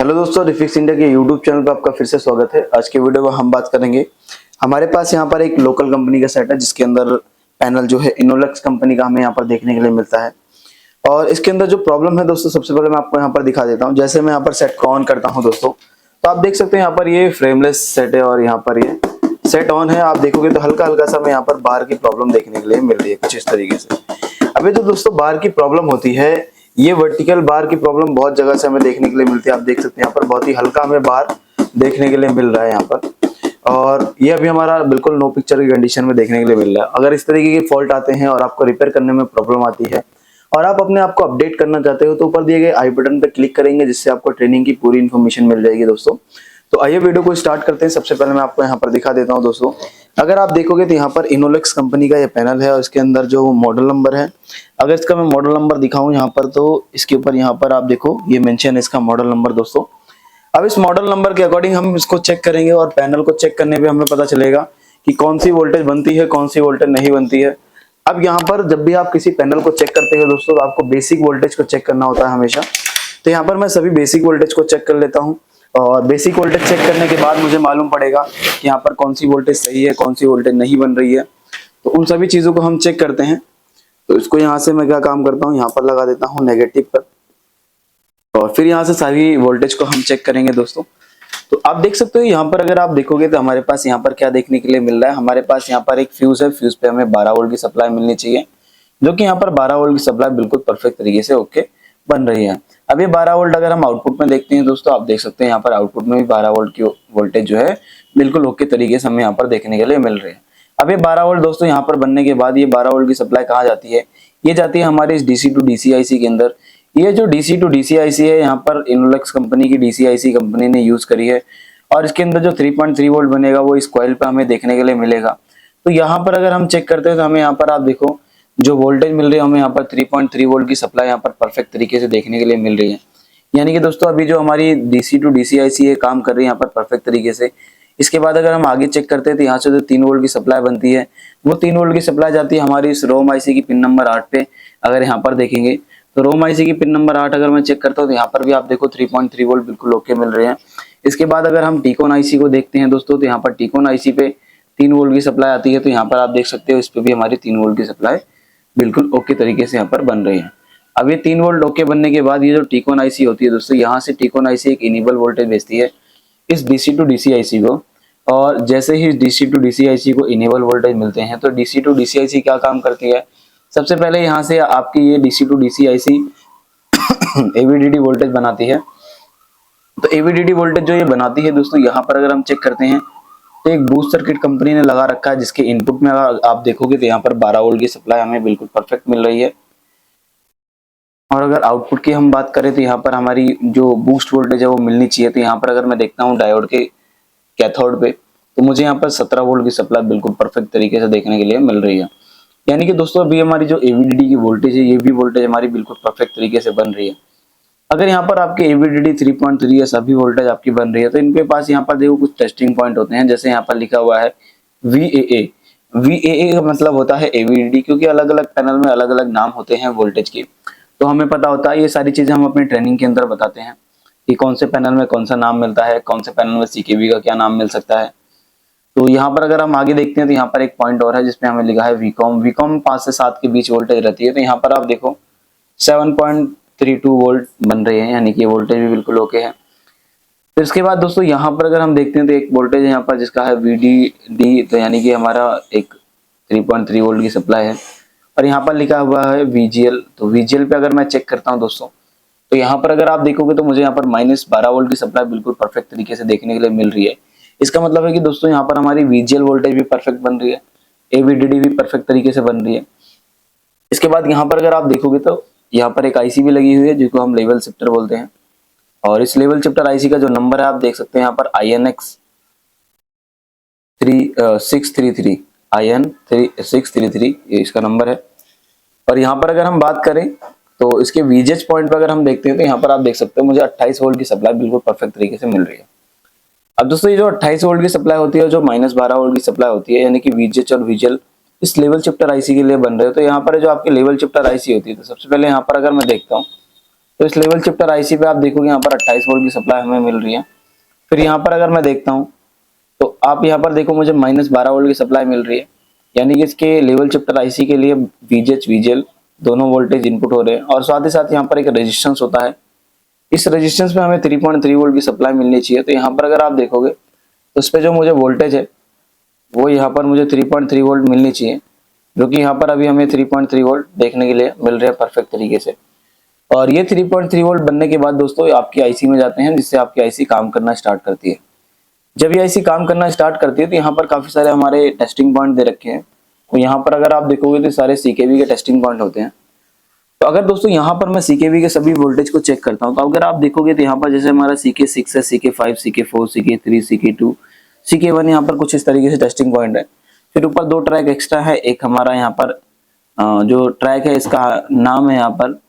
Hello दोस्तों, refix India के YouTube channel पर आपका फिर से स्वागत है। आज के वीडियो में हम बात करेंगे, हमारे पास यहाँ पर एक लोकल कंपनी का सेट है जिसके अंदर पैनल जो है इनोलक्स कंपनी का हमें यहाँ पर देखने के लिए मिलता है। और इसके अंदर जो प्रॉब्लम है दोस्तों, सबसे पहले मैं आपको यहाँ पर दिखा देता हूँ। जैसे मैं यहाँ पर सेट को ऑन करता हूँ दोस्तों, तो आप देख सकते हैं यहाँ पर ये फ्रेमलेस सेट है और यहाँ पर ये सेट ऑन है। आप देखोगे तो हल्का हल्का सा हमें यहाँ पर बार की प्रॉब्लम देखने के लिए मिल रही है कुछ इस तरीके से। अभी तो दोस्तों बार की प्रॉब्लम होती है, ये वर्टिकल बार की प्रॉब्लम बहुत जगह से हमें देखने के लिए मिलती है। आप देख सकते हैं यहाँ पर बहुत ही हल्का हमें बार देखने के लिए मिल रहा है यहाँ पर, और ये अभी हमारा बिल्कुल नो पिक्चर की कंडीशन में देखने के लिए मिल रहा है। अगर इस तरीके के फॉल्ट आते हैं और आपको रिपेयर करने में प्रॉब्लम आती है और आप अपने आप को अपडेट करना चाहते हो, तो ऊपर दिए गए आई बटन पर क्लिक करेंगे जिससे आपको ट्रेनिंग की पूरी इन्फॉर्मेशन मिल जाएगी दोस्तों। तो आइए वीडियो को स्टार्ट करते हैं। सबसे पहले मैं आपको यहाँ पर दिखा देता हूँ दोस्तों। अगर आप देखोगे तो यहाँ पर इनोलेक्स कंपनी का ये पैनल है और इसके अंदर जो मॉडल नंबर है, अगर इसका मैं मॉडल नंबर दिखाऊं यहाँ पर, तो इसके ऊपर यहाँ पर आप देखो ये मेंशन है इसका मॉडल नंबर दोस्तों। अब इस मॉडल नंबर के अकॉर्डिंग हम इसको चेक करेंगे और पैनल को चेक करने पे हमें पता चलेगा कि कौन सी वोल्टेज बनती है, कौन सी वोल्टेज नहीं बनती है। अब यहाँ पर जब भी आप किसी पैनल को चेक करते हो दोस्तों, तो आपको बेसिक वोल्टेज को चेक करना होता है हमेशा। तो यहाँ पर मैं सभी बेसिक वोल्टेज को चेक कर लेता हूँ और बेसिक वोल्टेज चेक करने के बाद मुझे मालूम पड़ेगा कि यहाँ पर कौन सी वोल्टेज सही है, कौन सी वोल्टेज नहीं बन रही है। तो उन सभी चीजों को हम चेक करते हैं। तो इसको यहाँ से मैं क्या काम करता हूँ, यहाँ पर लगा देता हूँ नेगेटिव पर, और फिर यहाँ से सारी वोल्टेज को हम चेक करेंगे दोस्तों। तो आप देख सकते हो यहाँ पर अगर आप देखोगे तो हमारे पास यहाँ पर क्या देखने के लिए मिल रहा है। हमारे पास यहाँ पर एक फ्यूज है, फ्यूज पे हमें 12 वोल्ट की सप्लाई मिलनी चाहिए, जो कि यहाँ पर 12 वोल्ट की सप्लाई बिल्कुल परफेक्ट तरीके से ओके बन रही है। अब ये 12 वोल्ट अगर हम आउटपुट में देखते हैं दोस्तों, आप देख सकते हैं यहाँ पर आउटपुट में भी 12 वोल्ट की वोल्टेज जो है बिल्कुल ओके तरीके से हमें यहाँ पर देखने के लिए मिल रही है। अब ये 12 वोल्ट दोस्तों यहाँ पर बनने के बाद ये 12 वोल्ट की सप्लाई कहाँ जाती है, ये जाती है हमारे इस डीसी टू डीसी आईसी के अंदर। ये जो डीसी टू डीसी आईसी है, यहाँ पर इनोलेक्स कंपनी की डीसी आईसी कंपनी ने यूज करी है और इसके अंदर जो 3.3 वोल्ट बनेगा वो इस कॉइल पे हमें देखने के लिए मिलेगा। तो यहाँ पर अगर हम चेक करते हैं तो हमें यहाँ पर आप देखो जो वोल्टेज मिल रही है, हमें यहाँ पर 3.3 वोल्ट की सप्लाई यहाँ पर परफेक्ट तरीके से देखने के लिए मिल रही है। यानी कि दोस्तों अभी जो हमारी डीसी टू डीसी आईसी है काम कर रही है यहाँ पर परफेक्ट तरीके से। इसके बाद अगर हम आगे चेक करते हैं तो यहाँ से जो 3 वोल्ट की सप्लाई बनती है, वो 3 वोल्ट की सप्लाई जाती है हमारी इस रोम आईसी की पिन नंबर 8 पे। अगर यहाँ पर देखेंगे तो रोम आईसी की पिन नंबर 8 अगर मैं चेक करता हूँ तो यहाँ पर भी आप देखो 3.3 वोल्ट बिल्कुल ओके मिल रहे हैं। इसके बाद अगर हम टीकॉन आईसी को देखते हैं दोस्तों, तो यहाँ पर टीकॉन आईसी पे 3 वोल्ट की सप्लाई आती है। तो यहाँ पर आप देख सकते हो इस पे भी हमारी 3 वोल्ट की सप्लाई बिल्कुल ओके तरीके से यहाँ पर बन रही है। अब ये 3 वोल्ट ओके बनने के बाद ये जो टीकॉन आईसी होती है दोस्तों, यहाँ से टीकॉन आईसी एक इनेबल वोल्टेज भेजती है इस डीसी टू डीसी आईसी को। और जैसे ही डीसी टू डीसी आईसी को इनेबल वोल्टेज मिलते हैं तो डीसी टू डीसी आईसी क्या काम करती है, सबसे पहले यहाँ से आपकी ये DC to DC IC AVDD voltage बनाती है। तो एवीडीडी वोल्टेज जो ये बनाती है दोस्तों, यहाँ पर अगर हम चेक करते हैं तो एक बूस्ट सर्किट कंपनी ने लगा रखा है, जिसके इनपुट में अगर आप देखोगे तो यहाँ पर 12 वोल्ट की सप्लाई हमें बिल्कुल परफेक्ट मिल रही है। और अगर आउटपुट की हम बात करें तो यहाँ पर हमारी जो बूस्ट वोल्टेज है वो मिलनी चाहिए। तो यहाँ पर अगर मैं देखता हूँ डायोड के कैथोड पे, तो मुझे यहाँ पर 17 वोल्ट की सप्लाई बिल्कुल परफेक्ट तरीके से देखने के लिए मिल रही है। यानी कि दोस्तों अभी हमारी जो एवीडीडी की वोल्टेज है, ये भी वोल्टेज हमारी बिल्कुल परफेक्ट तरीके से बन रही है। अगर यहाँ पर आपके एवीडीडी 3.3 या सभी वोल्टेज आपकी बन रही है, तो इनके पास यहाँ पर देखो कुछ टेस्टिंग पॉइंट होते हैं। जैसे यहाँ पर लिखा हुआ है VAA। VAA का मतलब होता है एवीडीडी, क्योंकि अलग अलग पैनल में अलग अलग नाम होते हैं वोल्टेज के। तो हमें पता होता है, ये सारी चीजें हम अपनी ट्रेनिंग के अंदर बताते हैं कि कौन से पैनल में कौन सा नाम मिलता है, कौन से पैनल में CKV का क्या नाम मिल सकता है। तो यहाँ पर अगर हम आगे देखते हैं तो यहाँ पर एक पॉइंट और है जिसपे हमें लिखा है VCOM। VCOM 5 से 7 के बीच वोल्टेज रहती है। तो यहाँ पर आप देखो 7.32 वोल्ट बन रहे हैं, यानी कि वोल्टेज भी बिल्कुल ओके है। फिर इसके बाद दोस्तों यहाँ पर अगर हम देखते हैं तो एक वोल्टेज है यहाँ पर जिसका है VDD, तो यानी कि हमारा एक 3.3 वोल्ट की सप्लाई है। और यहाँ पर लिखा हुआ है VGL। तो VGL पे अगर मैं चेक करता हूँ दोस्तों, तो यहाँ पर अगर आप देखोगे तो मुझे यहाँ पर -12 वोल्ट की सप्लाई बिल्कुल परफेक्ट तरीके से देखने के लिए मिल रही है। इसका मतलब है कि दोस्तों यहाँ पर हमारी VGL वोल्टेज भी परफेक्ट बन रही है, AVDD भी परफेक्ट तरीके से बन रही है। इसके बाद यहाँ पर अगर आप देखोगे तो यहाँ पर एक आईसी भी लगी हुई है जिसको हम लेवल शिफ्टर बोलते हैं। और इस लेवल शिफ्टर आईसी का जो नंबर है आप देख सकते हैं यहाँ पर INX 633 IN633 ये इसका नंबर है। और यहाँ पर अगर हम बात करें तो इसके VGH पॉइंट पर अगर हम देखते हैं तो यहाँ पर आप देख सकते हो मुझे 28 वोल्ट की सप्लाई बिल्कुल परफेक्ट तरीके से मिल रही है। अब दोस्तों ये जो 28 वोल्ट की सप्लाई होती है, जो -12 वोल्ट की सप्लाई होती है, यानी कि VGH और VGL इस लेवल शिफ्टर आईसी के लिए बन रहे हो। तो यहाँ पर जो आपके लेवल शिफ्टर आईसी होती है, तो सबसे पहले यहाँ पर अगर मैं देखता हूँ तो इस लेवल शिफ्टर आईसी पे आप देखोगे यहाँ पर 28 वोल्ट की सप्लाई हमें मिल रही है। फिर यहाँ पर अगर मैं देखता हूँ तो आप यहाँ पर देखो मुझे -12 वोल्ट की सप्लाई मिल रही है, यानी कि इसके लेवल शिफ्टर आईसी के लिए वीजीएच वीजीएल दोनों वोल्टेज इनपुट हो रहे हैं, और साथ ही साथ यहाँ पर एक रेजिस्टेंस होता है। इस रेजिस्टेंस में हमें 3.3 वोल्ट की सप्लाई मिलनी चाहिए। तो यहाँ पर अगर आप देखोगे तो इस पे जो मुझे वोल्टेज है वो यहाँ पर मुझे 3.3 वोल्ट मिलनी चाहिए, जो कि यहाँ पर अभी हमें 3.3 वोल्ट देखने के लिए मिल रहे हैं परफेक्ट तरीके से। और ये 3.3 वोल्ट बनने के बाद दोस्तों आपकी आईसी में जाते हैं, जिससे आपकी आईसी काम करना स्टार्ट करती है। जब ये आईसी काम करना स्टार्ट करती है तो यहाँ पर काफी सारे हमारे टेस्टिंग पॉइंट दे रखे हैं। तो यहाँ पर अगर आप देखोगे तो सारे सीकेवी के टेस्टिंग पॉइंट होते हैं। तो अगर दोस्तों यहाँ पर मैं सीकेवी के सभी वोल्टेज को चेक करता हूँ, तो अगर आप देखोगे तो यहाँ पर जैसे हमारा CK6 है, CK5, CK4, CK3, CK2, CK1, यहाँ पर कुछ इस तरीके से टेस्टिंग पॉइंट है। फिर ऊपर 2 ट्रैक एक्स्ट्रा है। एक हमारा यहाँ पर जो ट्रैक है इसका नाम है, यहाँ पर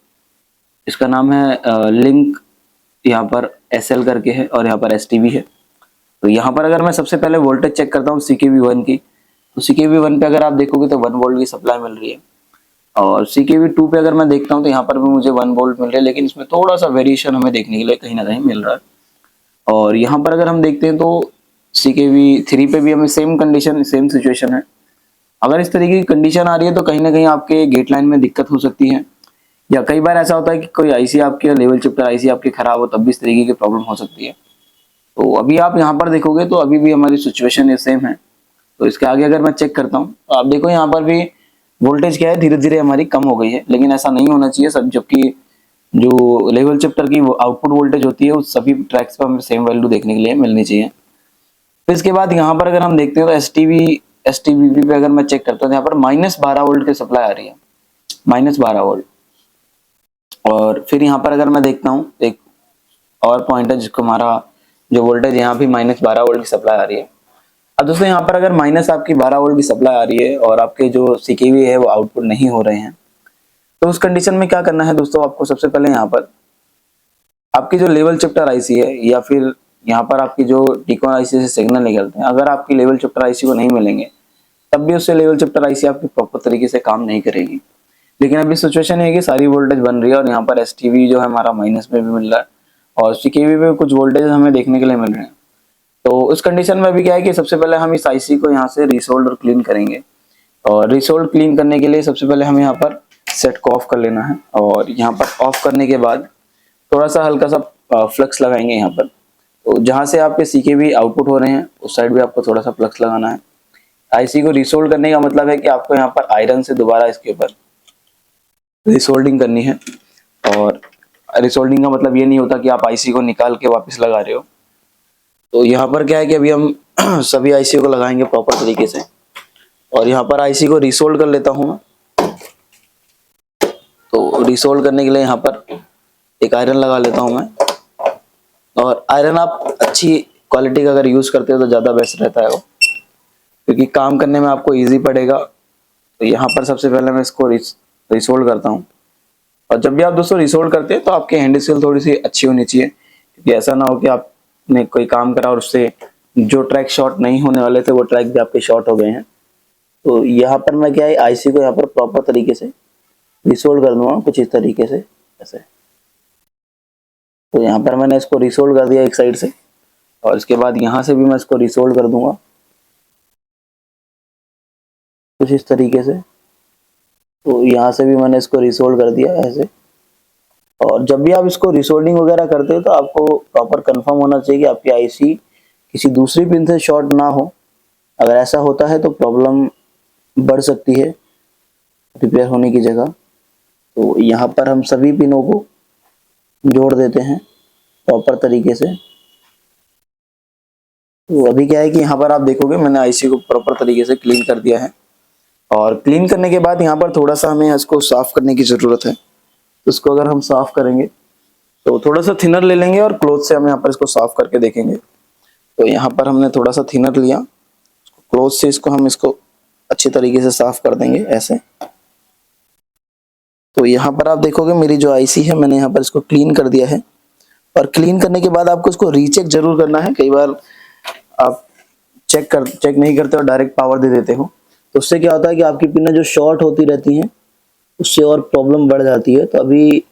इसका नाम है लिंक, यहाँ पर SL करके है, और यहाँ पर STB है। तो यहाँ पर अगर मैं सबसे पहले वोल्टेज चेक करता हूँ CKV1 की, तो CKV1 पे अगर आप देखोगे तो 1 वोल्ट की सप्लाई मिल रही है। और CKV2 पे अगर मैं देखता हूँ तो यहाँ पर भी मुझे 1 वोल्ट मिल रहा है, लेकिन इसमें थोड़ा सा वेरिएशन हमें देखने के लिए कहीं ना कहीं मिल रहा है। और यहाँ पर अगर हम देखते हैं तो CKV3 पे भी हमें सेम कंडीशन, सेम सिचुएशन है। अगर इस तरीके की कंडीशन आ रही है तो कहीं ना कहीं आपके गेट लाइन में दिक्कत हो सकती है, या कई बार ऐसा होता है कि कोई आईसी आपके लेवल शिफ्टर आईसी आपके खराब हो, तब भी इस तरीके की प्रॉब्लम हो सकती है। तो अभी आप यहाँ पर देखोगे तो अभी भी हमारी सिचुएशन ये सेम है। तो इसके आगे अगर मैं चेक करता हूँ तो आप देखो यहाँ पर भी वोल्टेज क्या है, धीरे धीरे हमारी कम हो गई है, लेकिन ऐसा नहीं होना चाहिए सब, जबकि जो लेवल शिफ्टर की आउटपुट वोल्टेज होती है उस सभी ट्रैक्स पर हमें सेम वैल्यू देखने के लिए मिलनी चाहिए। फिर इसके बाद यहाँ पर अगर हम देखते हैं तो STBP पे अगर मैं चेक करता हूँ, यहाँ पर -12 वोल्ट की सप्लाई आ रही है, -12 वोल्ट। और फिर यहाँ पर अगर मैं देखता हूँ एक और पॉइंट है जिसको हमारा जो वोल्टेज यहाँ भी -12 वोल्ट की सप्लाई आ रही है। अब दोस्तों यहाँ पर अगर आपकी 12 वोल्ट की सप्लाई आ रही है और आपके जो CKV है वो आउटपुट नहीं हो रहे हैं, तो उस कंडीशन में क्या करना है दोस्तों, आपको सबसे पहले यहाँ पर आपकी जो लेवल शिफ्टर आईसी है, या फिर यहाँ पर आपकी जो टिकोन आईसी से सिग्नल निकलते हैं, अगर आपकी लेवल शिफ्टर आईसी को नहीं मिलेंगे तब भी उससे लेवल शिफ्टर आईसी आपकी प्रॉपर तरीके से काम नहीं करेगी। लेकिन अभी सिचुएशन है कि सारी वोल्टेज बन रही है, और यहाँ पर STV जो है हमारा माइनस में भी मिल रहा है, और CKV पे कुछ वोल्टेज हमें देखने के लिए मिल रहे हैं। तो इस कंडीशन में अभी क्या है कि सबसे पहले हम इस आईसी को यहाँ से रीसोल्ड और क्लीन करेंगे। और रीसोल्ड क्लीन करने के लिए सबसे पहले हमें यहाँ पर सेट को ऑफ कर लेना है, और यहाँ पर ऑफ करने के बाद थोड़ा सा हल्का सा फ्लक्स लगाएंगे यहाँ पर। तो जहाँ से आपके CKV आउटपुट हो रहे हैं उस साइड भी आपको थोड़ा सा फ्लक्स लगाना है। आईसी को रीसोल्ड करने का मतलब है कि आपको यहाँ पर आयरन से दोबारा इसके ऊपर रिसोल्डिंग करनी है। और रिसोल्डिंग का मतलब ये नहीं होता कि आप आईसी को निकाल के वापस लगा रहे हो। तो यहाँ पर क्या है कि अभी हम सभी आईसी को लगाएंगे प्रॉपर तरीके से, और यहाँ पर आईसी को रिसोल्ड कर लेता हूँ मैं। तो रिसोल्ड करने के लिए यहाँ पर एक आयरन लगा लेता हूँ मैं, और आयरन आप अच्छी क्वालिटी का अगर यूज करते हो तो ज्यादा बेस्ट रहता है वो, क्योंकि काम करने में आपको इजी पड़ेगा। तो यहाँ पर सबसे पहले मैं इसको रिसोल्ड करता हूँ। और जब भी आप दोस्तों रिसोल्ड करते हैं तो आपकी हैंड स्किल थोड़ी सी अच्छी होनी चाहिए, क्योंकि ऐसा ना हो कि आपने कोई काम करा और उससे जो ट्रैक शॉर्ट नहीं होने वाले थे वो ट्रैक भी आपके शॉर्ट हो गए हैं। तो यहाँ पर मैं क्या है आईसी को यहाँ पर प्रॉपर तरीके से रिसोल्ड कर दूंगा कुछ इस तरीके से ऐसे। तो यहाँ पर मैंने इसको रिसोल्ड कर दिया एक साइड से, और इसके बाद यहाँ से भी मैं इसको रिसोल्ड कर दूंगा कुछ इस तरीके से। तो यहाँ से भी मैंने इसको रिसोल्ड कर दिया ऐसे। और जब भी आप इसको रिसोल्डिंग वगैरह करते हो तो आपको प्रॉपर कंफर्म होना चाहिए कि आपकी आईसी किसी दूसरी पिन से शॉर्ट ना हो। अगर ऐसा होता है तो प्रॉब्लम बढ़ सकती है रिपेयर होने की जगह। तो यहाँ पर हम सभी पिनों को जोड़ देते हैं प्रॉपर तरीके से। तो अभी क्या है कि यहाँ पर आप देखोगे मैंने आईसी को प्रॉपर तरीके से क्लीन कर दिया है, और क्लीन करने के बाद यहाँ पर थोड़ा सा हमें इसको साफ करने की जरूरत है। तो इसको अगर हम साफ करेंगे तो थोड़ा सा थिनर ले लेंगे और क्लोथ से हम यहाँ पर इसको साफ करके देखेंगे। तो यहाँ पर हमने थोड़ा सा थिनर लिया, क्लोथ से इसको हम इसको अच्छी तरीके से साफ कर देंगे ऐसे। तो यहाँ पर आप देखोगे मेरी जो आईसी है मैंने यहाँ पर इसको क्लीन कर दिया है, और क्लीन करने के बाद आपको इसको रीचेक जरूर करना है। कई बार आप चेक नहीं करते और डायरेक्ट पावर दे देते हो, तो उससे क्या होता है कि आपकी पिनें जो शॉर्ट होती रहती हैं उससे और प्रॉब्लम बढ़ जाती है। तो अभी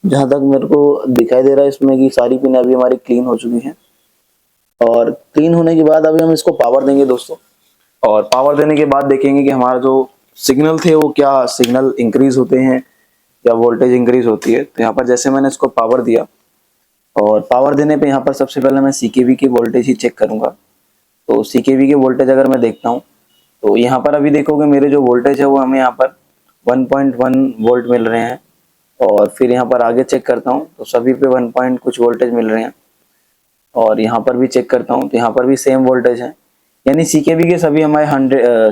जहां तक मेरे को दिखाई दे रहा है इसमें कि सारी पिन अभी हमारी क्लीन हो चुकी हैं। और क्लीन होने के बाद अभी हम इसको पावर देंगे दोस्तों, और पावर देने के बाद देखेंगे कि हमारा जो सिग्नल थे वो क्या सिग्नल इंक्रीज होते हैं या वोल्टेज इंक्रीज होती है। तो यहाँ पर जैसे मैंने इसको पावर दिया, और पावर देने पे यहाँ पर सबसे पहले मैं सीकेवी की वोल्टेज ही चेक करूंगा। तो सीकेवी के वोल्टेज अगर मैं देखता हूँ तो यहाँ पर अभी देखोगे मेरे जो वोल्टेज है वो हमें यहाँ पर 1.1 वोल्ट मिल रहे हैं। और फिर यहाँ पर आगे चेक करता हूँ तो सभी पे 1 पॉइंट कुछ वोल्टेज मिल रहे हैं। और यहाँ पर भी चेक करता हूँ तो यहाँ पर भी सेम वोल्टेज है, यानी सीकेवी के सभी हमारे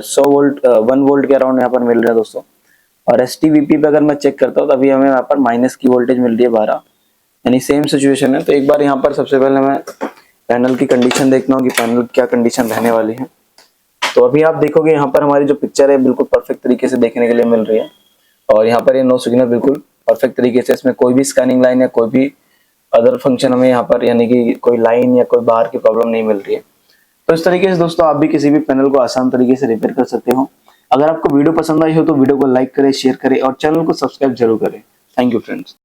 100 वोल्ट 1 वोल्ट के अराउंड यहाँ पर मिल रहे हैं दोस्तों। और एसटीवीपी पे अगर मैं चेक करता हूँ तो अभी हमें यहाँ पर माइनस की वोल्टेज मिल रही है 12, यानी सेम सिचुएशन है। तो एक बार यहाँ पर सबसे पहले मैं पैनल की कंडीशन देखता हूँ कि पैनल क्या कंडीशन रहने वाली है। तो अभी आप देखोगे यहाँ पर हमारी जो पिक्चर है बिल्कुल परफेक्ट तरीके से देखने के लिए मिल रही है। और यहाँ पर ये नो सिग्नल बिल्कुल परफेक्ट तरीके से, इसमें कोई भी स्कैनिंग लाइन या कोई भी अदर फंक्शन हमें यहाँ पर यानी कि कोई लाइन या कोई बाहर की प्रॉब्लम नहीं मिल रही है। तो इस तरीके से दोस्तों आप भी किसी भी पैनल को आसान तरीके से रिपेयर कर सकते हो। अगर आपको वीडियो पसंद आई हो तो वीडियो को लाइक करें, शेयर करें और चैनल को सब्सक्राइब जरूर करें। Thank you friends.